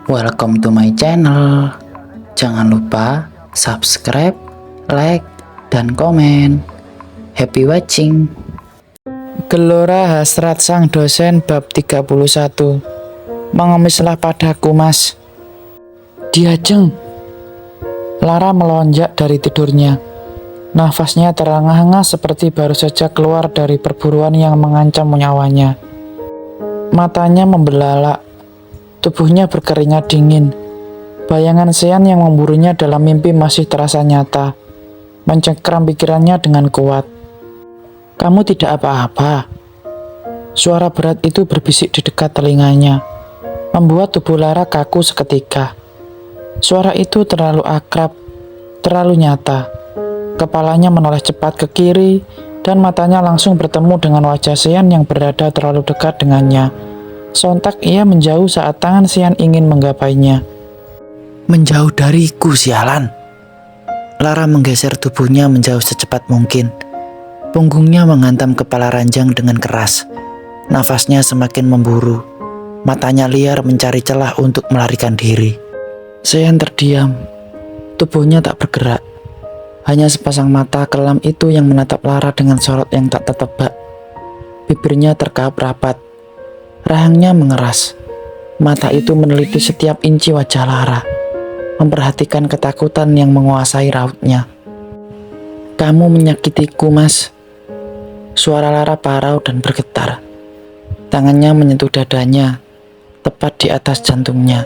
Welcome to my channel. Jangan lupa subscribe, like, dan komen. Happy watching. Gelora hasrat sang dosen bab 31. Mengemislah padaku, Mas. Diajeng. Lara melonjak dari tidurnya. Nafasnya terengah-engah seperti baru saja keluar dari perburuan yang mengancam nyawanya. Matanya membelalak. Tubuhnya berkeringat dingin. Bayangan Sean yang memburunya dalam mimpi masih terasa nyata. Mencengkeram pikirannya dengan kuat. "Kamu tidak apa-apa." Suara berat itu berbisik di dekat telinganya, membuat tubuh Lara kaku seketika. Suara itu terlalu akrab, terlalu nyata. Kepalanya menoleh cepat ke kiri, dan matanya langsung bertemu dengan wajah Sean yang berada terlalu dekat dengannya. Sontak ia menjauh saat tangan Sean ingin menggapainya. "Menjauh dariku, sialan!" Lara menggeser tubuhnya menjauh secepat mungkin. Punggungnya menghantam kepala ranjang dengan keras. Nafasnya semakin memburu. Matanya liar mencari celah untuk melarikan diri. Sean terdiam. Tubuhnya tak bergerak. Hanya sepasang mata kelam itu yang menatap Lara dengan sorot yang tak tertebak. Bibirnya terkahap rapat. Rahangnya mengeras. Mata itu meneliti setiap inci wajah Lara, memperhatikan ketakutan yang menguasai rautnya. "Kamu menyakitiku, Mas." Suara Lara parau dan bergetar. Tangannya menyentuh dadanya, tepat di atas jantungnya.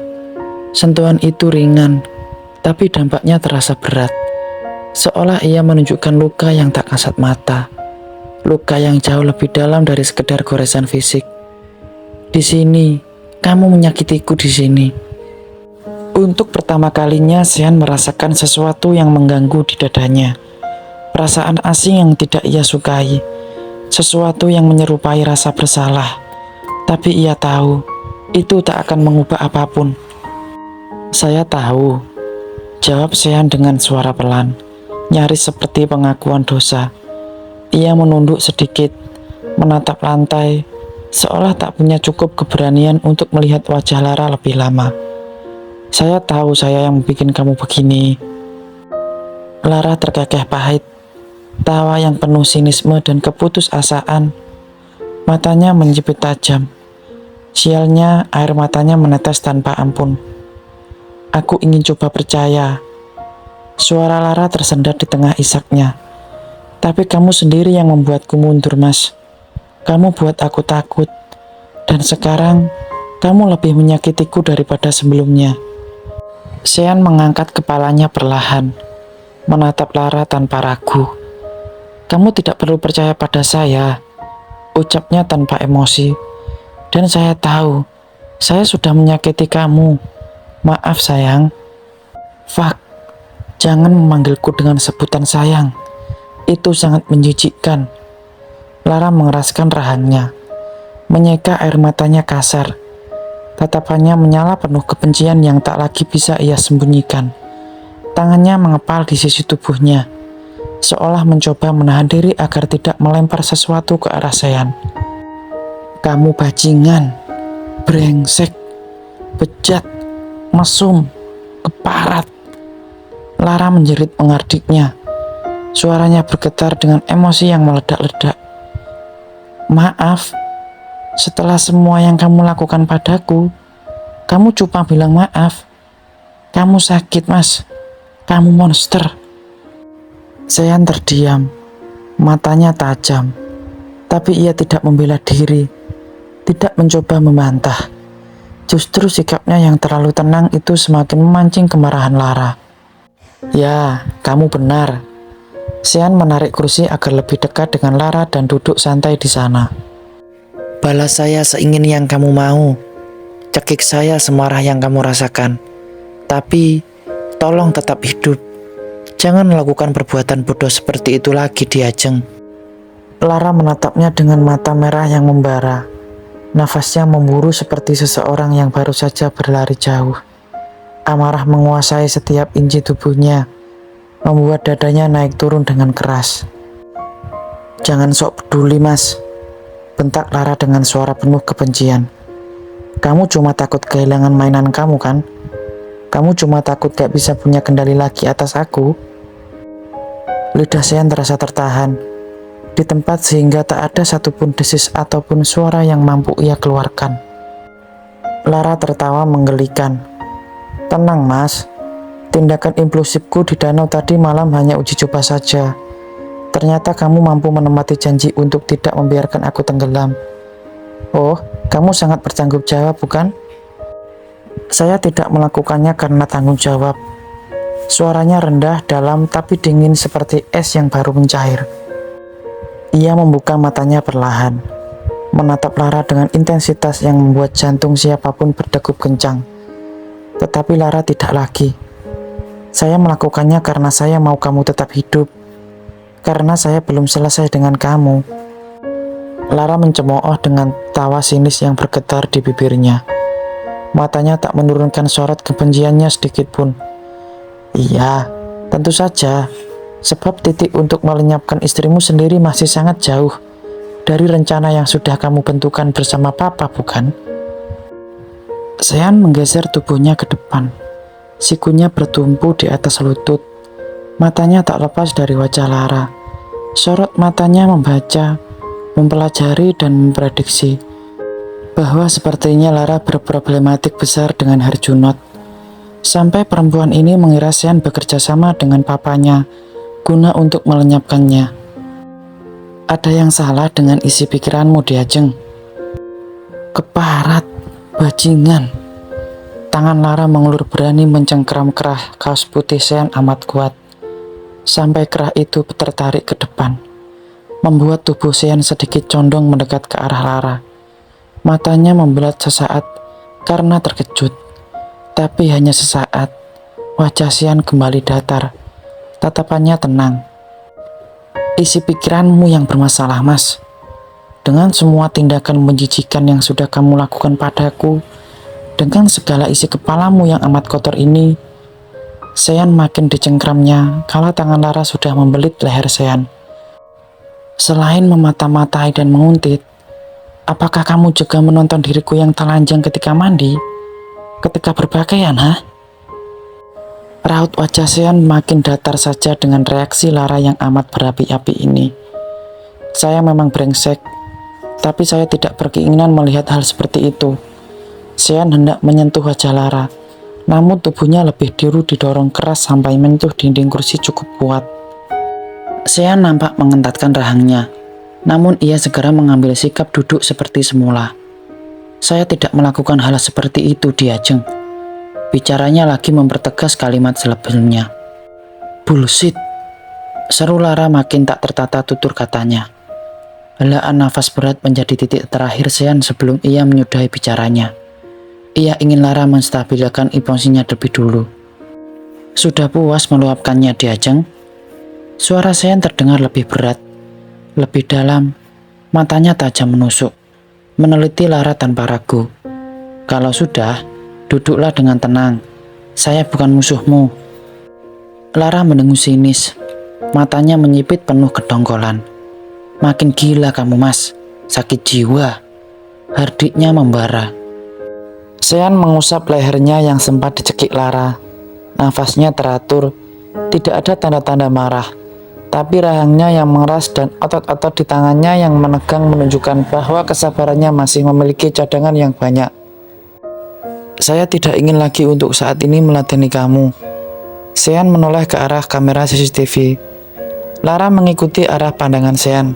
Sentuhan itu ringan, tapi dampaknya terasa berat. Seolah ia menunjukkan luka yang tak kasat mata. Luka yang jauh lebih dalam dari sekedar goresan fisik. "Di sini, kamu menyakitiku di sini." Untuk pertama kalinya Sean merasakan sesuatu yang mengganggu di dadanya. Perasaan asing yang tidak ia sukai. Sesuatu yang menyerupai rasa bersalah. Tapi ia tahu, itu tak akan mengubah apapun. "Saya tahu," jawab Sean dengan suara pelan, nyaris seperti pengakuan dosa. Ia menunduk sedikit, menatap lantai, seolah tak punya cukup keberanian untuk melihat wajah Lara lebih lama. "Saya tahu saya yang bikin kamu begini." Lara terkekeh pahit, tawa yang penuh sinisme dan keputusasaan. Matanya menjepit tajam. Sialnya, air matanya menetes tanpa ampun. "Aku ingin coba percaya." Suara Lara tersendat di tengah isaknya. "Tapi kamu sendiri yang membuatku mundur, Mas. Kamu buat aku takut. Dan sekarang, kamu lebih menyakitiku daripada sebelumnya." Sean mengangkat kepalanya perlahan, menatap Lara tanpa ragu. "Kamu tidak perlu percaya pada saya," ucapnya tanpa emosi. "Dan saya tahu, saya sudah menyakiti kamu. Maaf, sayang." "Fuck, jangan memanggilku dengan sebutan sayang. Itu sangat menjijikkan." Lara mengeraskan rahangnya, menyeka air matanya kasar. Tatapannya menyala penuh kebencian yang tak lagi bisa ia sembunyikan. Tangannya mengepal di sisi tubuhnya, seolah mencoba menahan diri agar tidak melempar sesuatu ke arah Sean. "Kamu bajingan, brengsek, bejat, mesum, keparat." Lara menjerit mengardiknya. Suaranya bergetar dengan emosi yang meledak-ledak. "Maaf, setelah semua yang kamu lakukan padaku, kamu cuma bilang maaf. Kamu sakit, Mas. Kamu monster." Sean terdiam, matanya tajam, tapi ia tidak membela diri, tidak mencoba membantah. Justru sikapnya yang terlalu tenang itu semakin memancing kemarahan Lara. "Ya, kamu benar." Sean menarik kursi agar lebih dekat dengan Lara dan duduk santai di sana. "Balas saya seingin yang kamu mau. Cekik saya semarah yang kamu rasakan. Tapi, tolong tetap hidup. Jangan melakukan perbuatan bodoh seperti itu lagi, Diajeng." Lara menatapnya dengan mata merah yang membara. Nafasnya memburu seperti seseorang yang baru saja berlari jauh. Amarah menguasai setiap inci tubuhnya, membuat dadanya naik turun dengan keras. "Jangan sok peduli, Mas," bentak Lara dengan suara penuh kebencian. Kamu cuma takut kehilangan mainan kamu kan? Kamu cuma takut gak bisa punya kendali lagi atas aku? Lidah Sean terasa tertahan di tempat sehingga tak ada satupun desis ataupun suara yang mampu ia keluarkan. Lara tertawa menggelikan. Tenang mas, tindakan impulsifku di danau tadi malam hanya uji coba saja. Ternyata kamu mampu menepati janji untuk tidak membiarkan aku tenggelam. Oh, kamu sangat bertanggung jawab bukan? Saya tidak melakukannya karena tanggung jawab. Suaranya rendah, dalam, tapi dingin seperti es yang baru mencair. Ia membuka matanya perlahan, menatap Lara dengan intensitas yang membuat jantung siapapun berdegup kencang. Tetapi Lara tidak lagi. Saya melakukannya karena saya mau kamu tetap hidup. Karena saya belum selesai dengan kamu. Lara mencemooh dengan tawa sinis yang bergetar di bibirnya. Matanya tak menurunkan sorot kebenciannya sedikit pun. Iya, tentu saja. Sebab titik untuk melenyapkan istrimu sendiri masih sangat jauh dari rencana yang sudah kamu bentukan bersama papa, bukan? Sean menggeser tubuhnya ke depan. Sikunya bertumpu di atas lutut. Matanya tak lepas dari wajah Lara. Sorot matanya membaca, mempelajari dan memprediksi bahwa sepertinya Lara berproblematik besar dengan Herjunot. Sampai perempuan ini mengira Sean bekerja sama dengan papanya guna untuk melenyapkannya. Ada yang salah dengan isi pikiranmu, Diajeng? Keparat, bajingan. Tangan Lara mengulur berani mencengkeram kerah kaos putih Sean amat kuat. Sampai kerah itu tertarik ke depan, membuat tubuh Sean sedikit condong mendekat ke arah Lara. Matanya membelat sesaat karena terkejut. Tapi hanya sesaat, wajah Sean kembali datar, tatapannya tenang. Isi pikiranmu yang bermasalah, mas. Dengan semua tindakan menjijikan yang sudah kamu lakukan padaku, dengan segala isi kepalamu yang amat kotor ini, Sean makin dicengkramnya kala tangan Lara sudah membelit leher Sean. Selain memata-matai dan menguntit, apakah kamu juga menonton diriku yang telanjang ketika mandi? Ketika berpakaian, ha? Raut wajah Sean makin datar saja dengan reaksi Lara yang amat berapi-api ini. Saya memang brengsek, tapi saya tidak berkeinginan melihat hal seperti itu. Sean hendak menyentuh wajah Lara, namun tubuhnya lebih didorong keras sampai menyentuh dinding kursi cukup kuat. Sean nampak mengentatkan rahangnya, namun ia segera mengambil sikap duduk seperti semula. Saya tidak melakukan hal seperti itu, Diajeng. Bicaranya lagi mempertegas kalimat sebelumnya. Bullshit. Seru Lara makin tak tertata tutur katanya. Helaan nafas berat menjadi titik terakhir Sean sebelum ia menyudahi bicaranya. Ia ingin Lara menstabilkan emosinya lebih dulu. Sudah puas meluapkannya, Diajeng? Suara Sean terdengar lebih berat, lebih dalam, matanya tajam menusuk. Meneliti Lara tanpa ragu. Kalau sudah, duduklah dengan tenang. Saya bukan musuhmu. Lara mendengus sinis. Matanya menyipit penuh kedongkolan. Makin gila kamu, mas. Sakit jiwa. Hardiknya membara. Sean mengusap lehernya yang sempat dicekik Lara. Nafasnya teratur. Tidak ada tanda-tanda marah. Tapi rahangnya yang mengeras dan otot-otot di tangannya yang menegang menunjukkan bahwa kesabarannya masih memiliki cadangan yang banyak. Saya tidak ingin lagi untuk saat ini meladeni kamu. Sean menoleh ke arah kamera CCTV. Lara mengikuti arah pandangan Sean.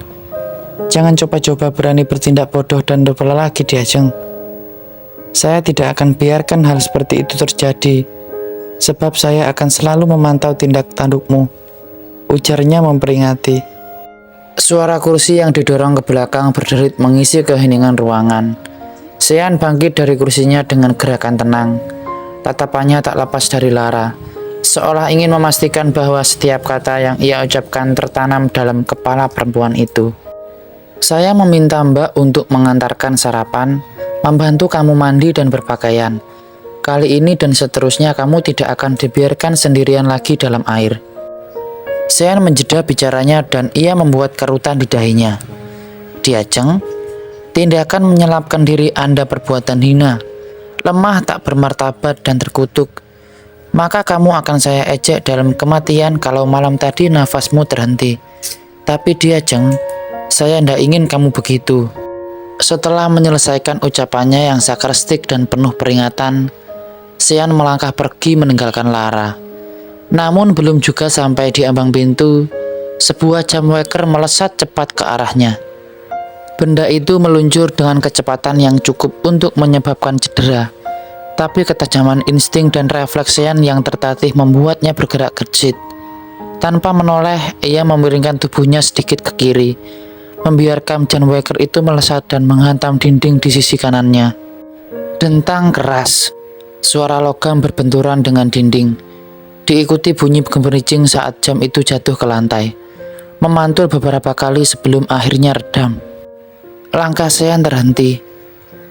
Jangan coba-coba berani bertindak bodoh dan berpala lagi, Diajeng. Saya tidak akan biarkan hal seperti itu terjadi, sebab saya akan selalu memantau tindak tandukmu. Ujarnya memperingati. Suara kursi yang didorong ke belakang berderit mengisi keheningan ruangan. Sean bangkit dari kursinya dengan gerakan tenang. Tatapannya tak lepas dari Lara, seolah ingin memastikan bahwa setiap kata yang ia ucapkan tertanam dalam kepala perempuan itu. Saya meminta Mbak untuk mengantarkan sarapan, membantu kamu mandi dan berpakaian. Kali ini dan seterusnya kamu tidak akan dibiarkan sendirian lagi dalam air. Sean menjeda bicaranya dan ia membuat kerutan di dahinya. Diajeng, tindakan menyelapkan diri Anda perbuatan hina. lemah, tak bermartabat, dan terkutuk. Maka kamu akan saya ejek dalam kematian kalau malam tadi nafasmu terhenti. Tapi dia Jeng, saya ndak ingin kamu begitu. Setelah menyelesaikan ucapannya yang sakristik dan penuh peringatan, Sean melangkah pergi meninggalkan Lara. Namun belum juga sampai di ambang pintu, sebuah jam waker melesat cepat ke arahnya. Benda itu meluncur dengan kecepatan yang cukup untuk menyebabkan cedera. Tapi ketajaman insting dan refleks Sean yang tertatih membuatnya bergerak gesit. Tanpa menoleh, ia memiringkan tubuhnya sedikit ke kiri, membiarkan jam waker itu melesat dan menghantam dinding di sisi kanannya. Dentang keras, suara logam berbenturan dengan dinding, diikuti bunyi gemericing saat jam itu jatuh ke lantai, memantul beberapa kali sebelum akhirnya redam. Langkah Sean terhenti,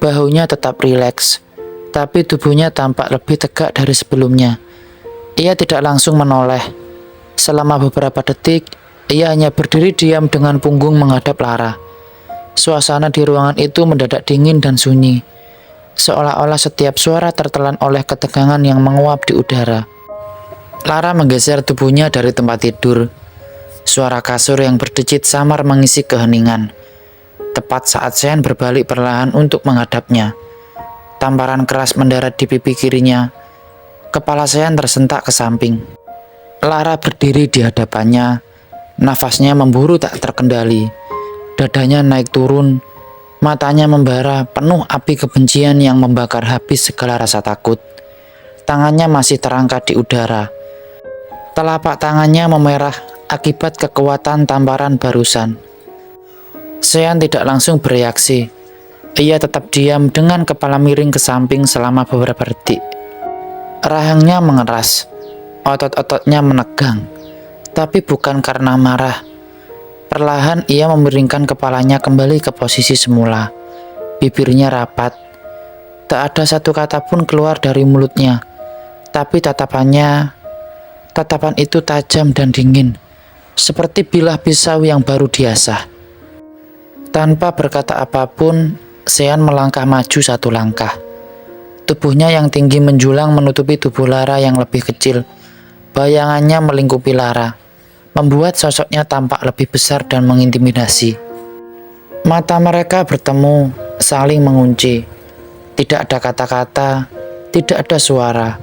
bahunya tetap rileks, tapi tubuhnya tampak lebih tegak dari sebelumnya. Ia tidak langsung menoleh. Selama beberapa detik, ia hanya berdiri diam dengan punggung menghadap Lara. Suasana di ruangan itu mendadak dingin dan sunyi, seolah-olah setiap suara tertelan oleh ketegangan yang menguap di udara. Lara menggeser tubuhnya dari tempat tidur. Suara kasur yang berdecit samar mengisi keheningan. Tepat saat Sean berbalik perlahan untuk menghadapnya, tamparan keras mendarat di pipi kirinya. Kepala Sean tersentak ke samping. Lara berdiri di hadapannya. Nafasnya memburu tak terkendali. Dadanya naik turun. Matanya membara, penuh api kebencian yang membakar habis segala rasa takut. Tangannya masih terangkat di udara. Telapak tangannya memerah akibat kekuatan tamparan barusan. Sean tidak langsung bereaksi. Ia tetap diam dengan kepala miring ke samping selama beberapa detik. Rahangnya mengeras, otot-ototnya menegang, tapi bukan karena marah. Perlahan ia memiringkan kepalanya kembali ke posisi semula. Bibirnya rapat. Tak ada satu kata pun keluar dari mulutnya. Tapi tatapan itu tajam dan dingin, seperti bilah pisau yang baru diasah. Tanpa berkata apapun, Sean melangkah maju satu langkah. Tubuhnya yang tinggi menjulang menutupi tubuh Lara yang lebih kecil. Bayangannya melingkupi Lara, membuat sosoknya tampak lebih besar dan mengintimidasi. Mata mereka bertemu, saling mengunci. Tidak ada kata-kata, tidak ada suara,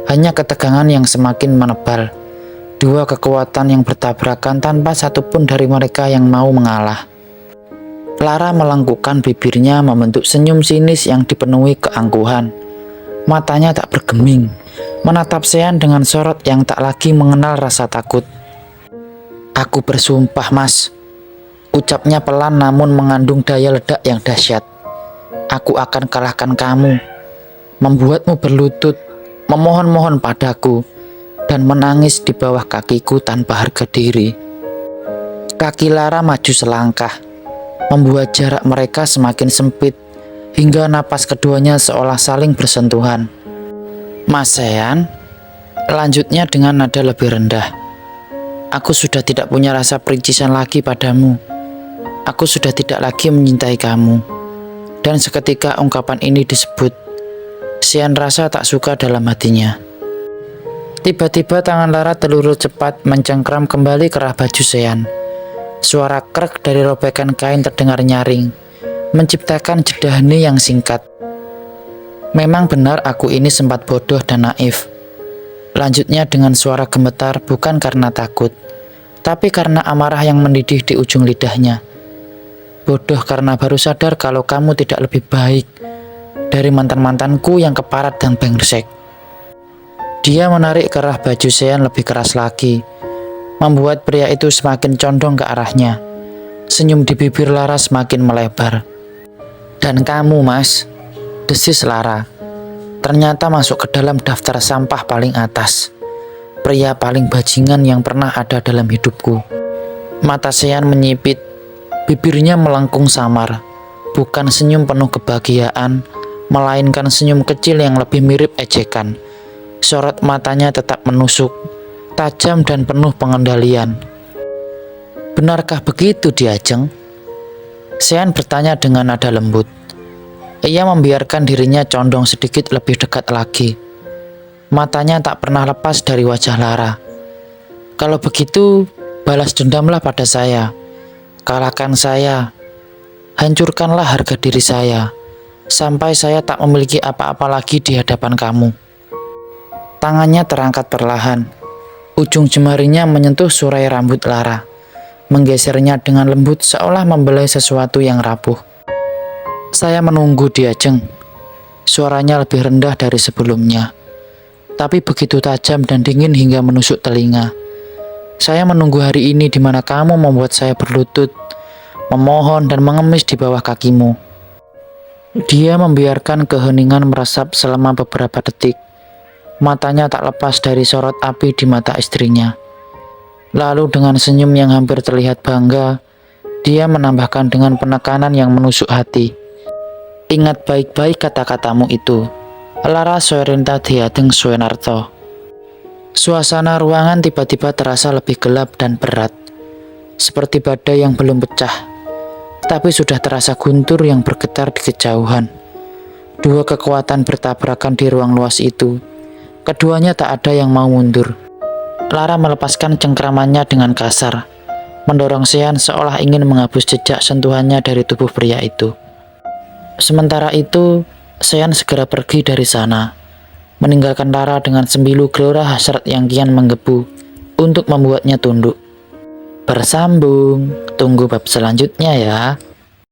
hanya ketegangan yang semakin menebal. Dua kekuatan yang bertabrakan tanpa satupun dari mereka yang mau mengalah. Lara melengkungkan bibirnya membentuk senyum sinis yang dipenuhi keangkuhan. Matanya tak bergeming, menatap Sean dengan sorot yang tak lagi mengenal rasa takut. "Aku bersumpah, Mas," ucapnya pelan namun mengandung daya ledak yang dahsyat. "Aku akan kalahkan kamu, membuatmu berlutut, memohon-mohon padaku, dan menangis di bawah kakiku tanpa harga diri." Kaki Lara maju selangkah, membuat jarak mereka semakin sempit, hingga napas keduanya seolah saling bersentuhan. "Mas Sean," lanjutnya dengan nada lebih rendah, "aku sudah tidak punya rasa perincisan lagi padamu. Aku sudah tidak lagi mencintai kamu." Dan seketika ungkapan ini disebut, Sean rasa tak suka dalam hatinya. Tiba-tiba tangan Lara terlurus cepat mencengkram kembali kerah baju Sean. Suara krek dari robekan kain terdengar nyaring, menciptakan jeda hening yang singkat. "Memang benar aku ini sempat bodoh dan naif," lanjutnya dengan suara gemetar, bukan karena takut, tapi karena amarah yang mendidih di ujung lidahnya. "Bodoh karena baru sadar kalau kamu tidak lebih baik dari mantan-mantanku yang keparat dan brengsek." Dia menarik kerah baju Sean lebih keras lagi, membuat pria itu semakin condong ke arahnya. Senyum di bibir Lara semakin melebar. "Dan kamu, Mas," desis Lara, "ternyata masuk ke dalam daftar sampah paling atas. Pria paling bajingan yang pernah ada dalam hidupku." Mata Sean menyipit, bibirnya melengkung samar. Bukan senyum penuh kebahagiaan, melainkan senyum kecil yang lebih mirip ejekan. Sorot matanya tetap menusuk, tajam dan penuh pengendalian. "Benarkah begitu, Diajeng?" Sean bertanya dengan nada lembut. Ia membiarkan dirinya condong sedikit lebih dekat lagi. Matanya tak pernah lepas dari wajah Lara. Kalau begitu, balas dendamlah pada saya. Kalahkan saya. Hancurkanlah harga diri saya. Sampai saya tak memiliki apa-apa lagi di hadapan kamu. Tangannya terangkat perlahan. Ujung jemarinya menyentuh surai rambut Lara, menggesernya dengan lembut seolah membelai sesuatu yang rapuh. Saya menunggu dia, Jeng. Suaranya lebih rendah dari sebelumnya, tapi begitu tajam dan dingin hingga menusuk telinga. Saya menunggu hari ini di mana kamu membuat saya berlutut, memohon dan mengemis di bawah kakimu. Dia membiarkan keheningan meresap selama beberapa detik. Matanya tak lepas dari sorot api di mata istrinya. Lalu dengan senyum yang hampir terlihat bangga, dia menambahkan dengan penekanan yang menusuk hati. Ingat baik-baik kata-katamu itu. Lara Soerinta Diateng Suenarto. Suasana ruangan tiba-tiba terasa lebih gelap dan berat. Seperti badai yang belum pecah, tapi sudah terasa guntur yang bergetar di kejauhan. Dua kekuatan bertabrakan di ruang luas itu. Keduanya tak ada yang mau mundur. Lara melepaskan cengkramannya dengan kasar, mendorong Sean seolah ingin menghapus jejak sentuhannya dari tubuh pria itu. Sementara itu, Sean segera pergi dari sana, meninggalkan Lara dengan sembilu gelora hasrat yang kian menggebu untuk membuatnya tunduk. Bersambung, tunggu bab selanjutnya ya.